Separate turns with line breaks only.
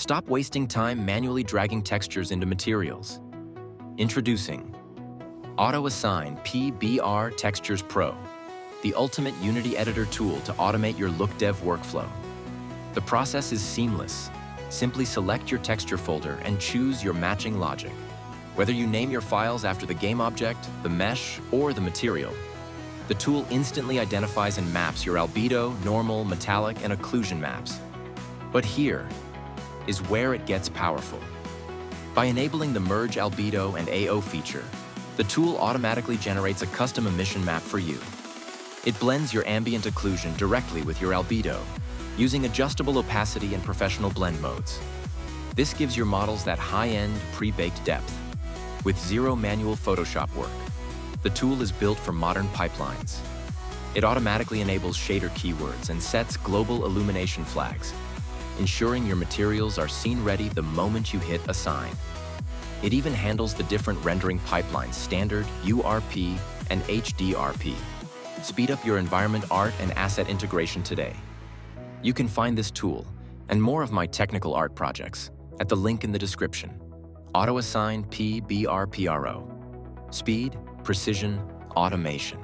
Stop wasting time manually dragging textures into materials. Introducing Auto Assign PBR Textures Pro, the ultimate Unity editor tool to automate your look dev workflow. The process is seamless. Simply select your texture folder and choose your matching logic. Whether you name your files after the game object, the mesh, or the material, the tool instantly identifies and maps your albedo, normal, metallic, and occlusion maps. But here is where it gets powerful. By enabling the Merge Albedo and AO feature, the tool automatically generates a custom emission map for you. It blends your ambient occlusion directly with your albedo, using adjustable opacity and professional blend modes. This gives your models that high-end, pre-baked depth, with zero manual Photoshop work. The tool is built for modern pipelines. It automatically enables shader keywords and sets global illumination flags, ensuring your materials are scene-ready the moment you hit Assign. It even handles the different rendering pipelines, standard, URP, and HDRP. Speed up your environment art and asset integration today. You can find this tool and more of my technical art projects at the link in the description. Auto Assign PBR Pro. Speed, precision, automation.